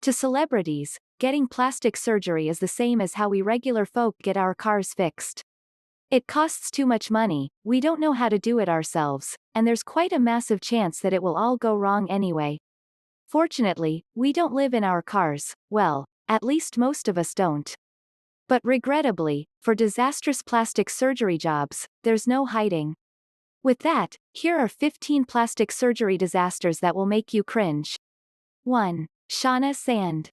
To celebrities, getting plastic surgery is the same as how we regular folk get our cars fixed. It costs too much money, we don't know how to do it ourselves, and there's quite a massive chance that it will all go wrong anyway. Fortunately, we don't live in our cars, well, at least most of us don't. But regrettably, for disastrous plastic surgery jobs, there's no hiding. With that, here are 15 plastic surgery disasters that will make you cringe. 1. Shauna Sand.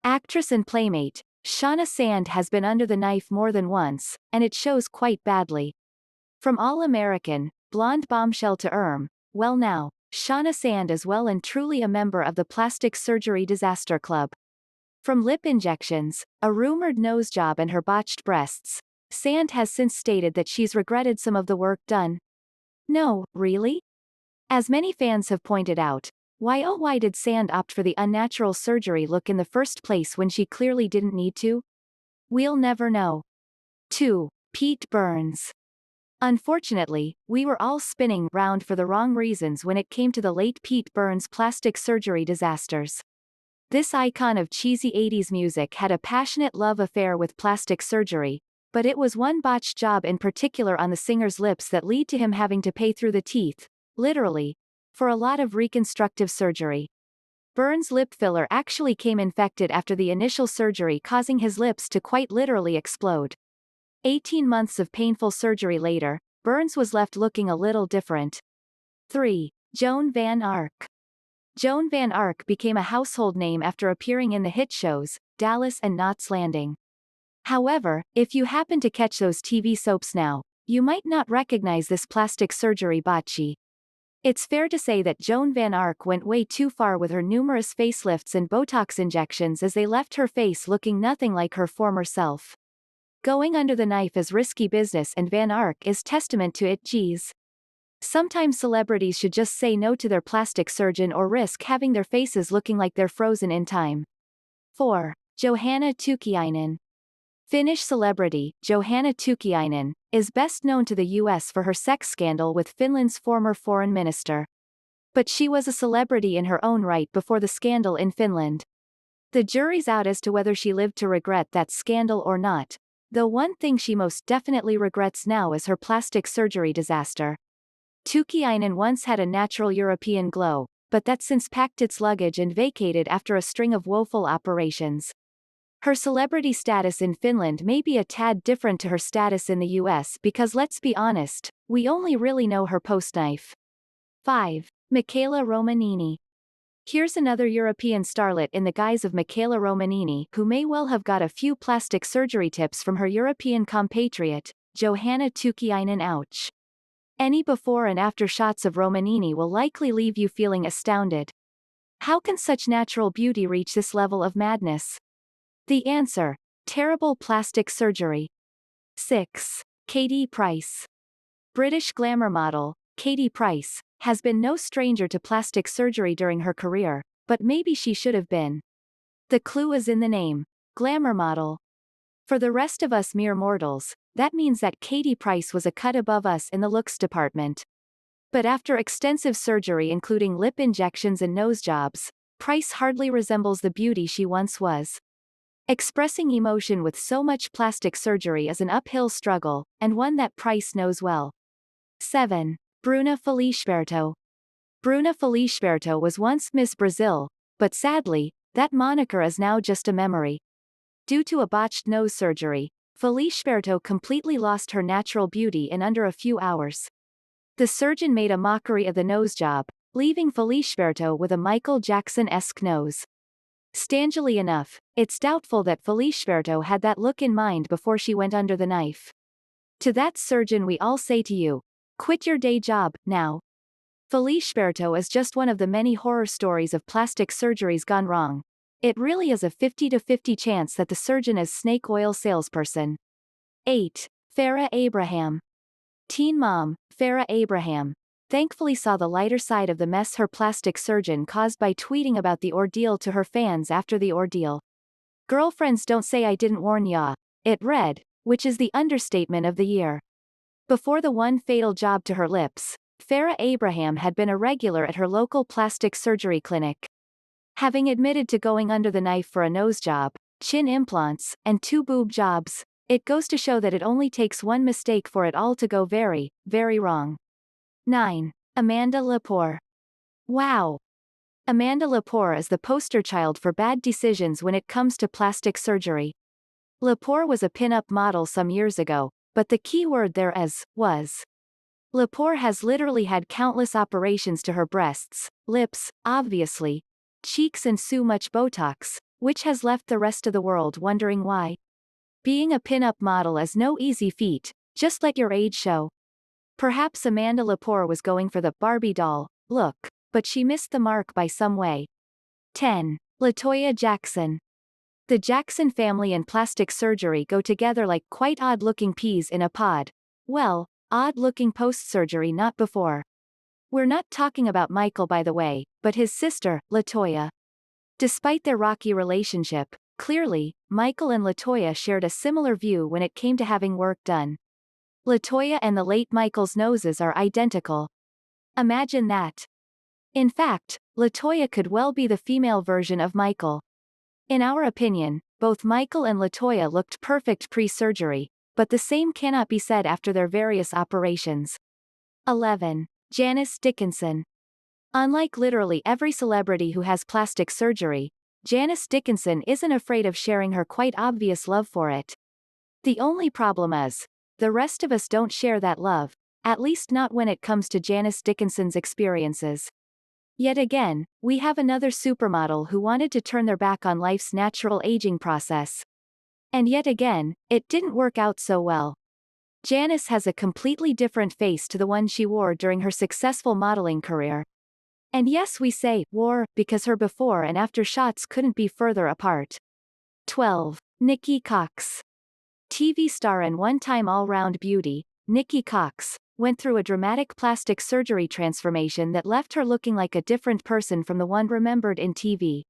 Actress and playmate, Shauna Sand has been under the knife more than once, and it shows quite badly. From All-American, blonde bombshell to well now, Shauna Sand is well and truly a member of the Plastic Surgery Disaster Club. From lip injections, a rumored nose job and her botched breasts, Sand has since stated that she's regretted some of the work done. No, really? As many fans have pointed out, why did Sand opt for the unnatural surgery look in the first place when she clearly didn't need to? We'll never know. 2. Pete Burns. Unfortunately, we were all spinning round for the wrong reasons when it came to the late Pete Burns plastic surgery disasters. This icon of cheesy 80s music had a passionate love affair with plastic surgery, but it was one botched job in particular on the singer's lips that led to him having to pay through the teeth, literally, for a lot of reconstructive surgery. Burns' lip filler actually came infected after the initial surgery, causing his lips to quite literally explode. 18 months of painful surgery later, Burns was left looking a little different. 3. Joan Van Ark. Joan Van Ark became a household name after appearing in the hit shows, Dallas and Knots Landing. However, if you happen to catch those TV soaps now, you might not recognize this plastic surgery botchy. It's fair to say that Joan Van Ark went way too far with her numerous facelifts and Botox injections, as they left her face looking nothing like her former self. Going under the knife is risky business, and Van Ark is testament to it. Geez. Sometimes celebrities should just say no to their plastic surgeon or risk having their faces looking like they're frozen in time. 4. Johanna Tukiainen. Finnish celebrity, Johanna Tukiainen, is best known to the US for her sex scandal with Finland's former foreign minister. But she was a celebrity in her own right before the scandal in Finland. The jury's out as to whether she lived to regret that scandal or not, though one thing she most definitely regrets now is her plastic surgery disaster. Tukiainen once had a natural European glow, but that's since packed its luggage and vacated after a string of woeful operations. Her celebrity status in Finland may be a tad different to her status in the US because, let's be honest, we only really know her post-knife. 5. Michaela Romanini. Here's another European starlet in the guise of Michaela Romanini, who may well have got a few plastic surgery tips from her European compatriot, Johanna Tukiainen. Ouch. Any before and after shots of Romanini will likely leave you feeling astounded. How can such natural beauty reach this level of madness? The answer: terrible plastic surgery. 6. Katie Price. British glamour model, Katie Price, has been no stranger to plastic surgery during her career, but maybe she should have been. The clue is in the name: glamour model. For the rest of us mere mortals, that means that Katie Price was a cut above us in the looks department. But after extensive surgery including lip injections and nose jobs, Price hardly resembles the beauty she once was. Expressing emotion with so much plastic surgery is an uphill struggle, and one that Price knows well. 7. Bruna Felisberto. Bruna Felisberto was once Miss Brazil, but sadly, that moniker is now just a memory. Due to a botched nose surgery, Felisberto completely lost her natural beauty in under a few hours. The surgeon made a mockery of the nose job, leaving Felisberto with a Michael Jackson-esque nose. Strangely enough, it's doubtful that Felisberto had that look in mind before she went under the knife. To that surgeon we all say to you, quit your day job, now. Felisberto is just one of the many horror stories of plastic surgeries gone wrong. It really is a 50-50 chance that the surgeon is snake oil salesperson. 8. Farrah Abraham. Teen mom, Farrah Abraham, thankfully saw the lighter side of the mess her plastic surgeon caused by tweeting about the ordeal to her fans after the ordeal. "Girlfriends don't say I didn't warn ya," it read, which is the understatement of the year. Before the one fatal job to her lips, Farrah Abraham had been a regular at her local plastic surgery clinic. Having admitted to going under the knife for a nose job, chin implants, and 2 boob jobs, it goes to show that it only takes one mistake for it all to go very, very wrong. 9. Amanda Lepore. Wow! Amanda Lepore is the poster child for bad decisions when it comes to plastic surgery. Lepore was a pin-up model some years ago, but the key word there was. Lepore has literally had countless operations to her breasts, lips, obviously, cheeks and so much Botox, which has left the rest of the world wondering why. Being a pin-up model is no easy feat, just let your age show. Perhaps Amanda Lepore was going for the Barbie doll look, but she missed the mark by some way. 10. LaToya Jackson. The Jackson family and plastic surgery go together like quite odd-looking peas in a pod. Well, odd-looking post-surgery, not before. We're not talking about Michael, by the way, but his sister, LaToya. Despite their rocky relationship, clearly, Michael and LaToya shared a similar view when it came to having work done. LaToya and the late Michael's noses are identical. Imagine that. In fact, LaToya could well be the female version of Michael. In our opinion, both Michael and LaToya looked perfect pre-surgery, but the same cannot be said after their various operations. 11. Janice Dickinson. Unlike literally every celebrity who has plastic surgery, Janice Dickinson isn't afraid of sharing her quite obvious love for it. The only problem is, the rest of us don't share that love, at least not when it comes to Janice Dickinson's experiences. Yet again, we have another supermodel who wanted to turn their back on life's natural aging process. And yet again, it didn't work out so well. Janice has a completely different face to the one she wore during her successful modeling career. And yes, we say wore because her before and after shots couldn't be further apart. 12. Nikki Cox. TV star and one-time all-round beauty, Nikki Cox, went through a dramatic plastic surgery transformation that left her looking like a different person from the one remembered in TV.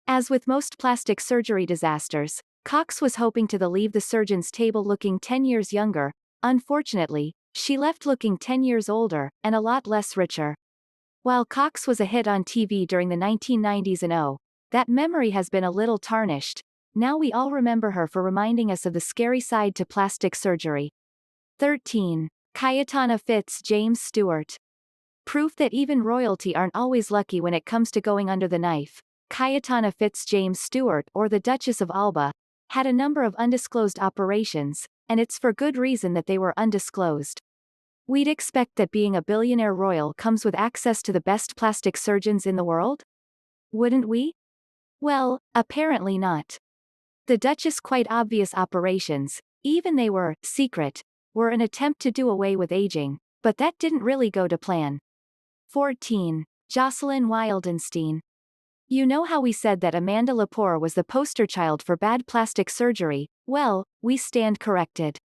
As with most plastic surgery disasters, Cox was hoping to leave the surgeon's table looking 10 years younger. Unfortunately, she left looking 10 years older, and a lot less richer. While Cox was a hit on TV during the 1990s and that memory has been a little tarnished. Now we all remember her for reminding us of the scary side to plastic surgery. 13. Cayetana Fitz James Stewart. Proof that even royalty aren't always lucky when it comes to going under the knife. Cayetana Fitz James Stewart, or the Duchess of Alba, had a number of undisclosed operations, and it's for good reason that they were undisclosed. We'd expect that being a billionaire royal comes with access to the best plastic surgeons in the world? Wouldn't we? Well, apparently not. The Duchess' quite obvious operations, even they were secret, were an attempt to do away with aging, but that didn't really go to plan. 14. Jocelyn Wildenstein. You know how we said that Amanda Lepore was the poster child for bad plastic surgery? Well, we stand corrected.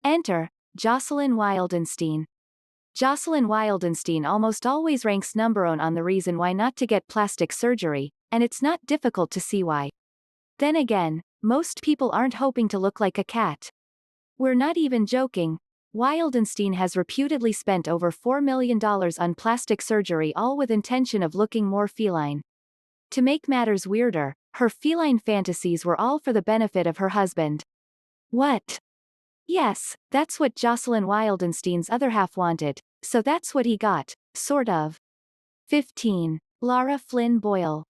Enter Jocelyn Wildenstein. Jocelyn Wildenstein almost always ranks number 1 on the reason why not to get plastic surgery, and it's not difficult to see why. Then again, most people aren't hoping to look like a cat. We're not even joking. Wildenstein has reputedly spent over $4 million on plastic surgery, all with intention of looking more feline. To make matters weirder, her feline fantasies were all for the benefit of her husband. What? Yes, that's what Jocelyn Wildenstein's other half wanted, so that's what he got, sort of. 15. Lara Flynn Boyle.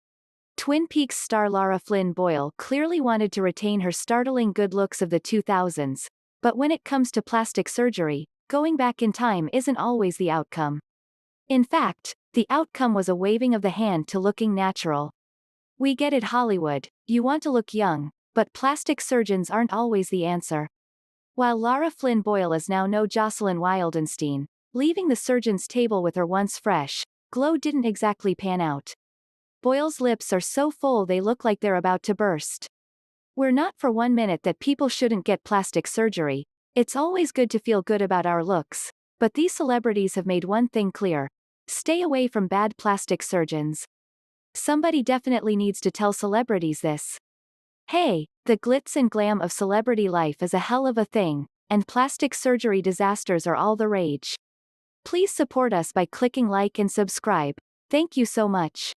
Twin Peaks star Lara Flynn Boyle clearly wanted to retain her startling good looks of the 2000s, but when it comes to plastic surgery, going back in time isn't always the outcome. In fact, the outcome was a waving of the hand to looking natural. We get it, Hollywood, you want to look young, but plastic surgeons aren't always the answer. While Lara Flynn Boyle is now no Jocelyn Wildenstein, leaving the surgeon's table with her once fresh glow didn't exactly pan out. Boyle's lips are so full they look like they're about to burst. We're not for 1 minute that people shouldn't get plastic surgery. It's always good to feel good about our looks, but these celebrities have made one thing clear: stay away from bad plastic surgeons. Somebody definitely needs to tell celebrities this. Hey, the glitz and glam of celebrity life is a hell of a thing, and plastic surgery disasters are all the rage. Please support us by clicking like and subscribe. Thank you so much.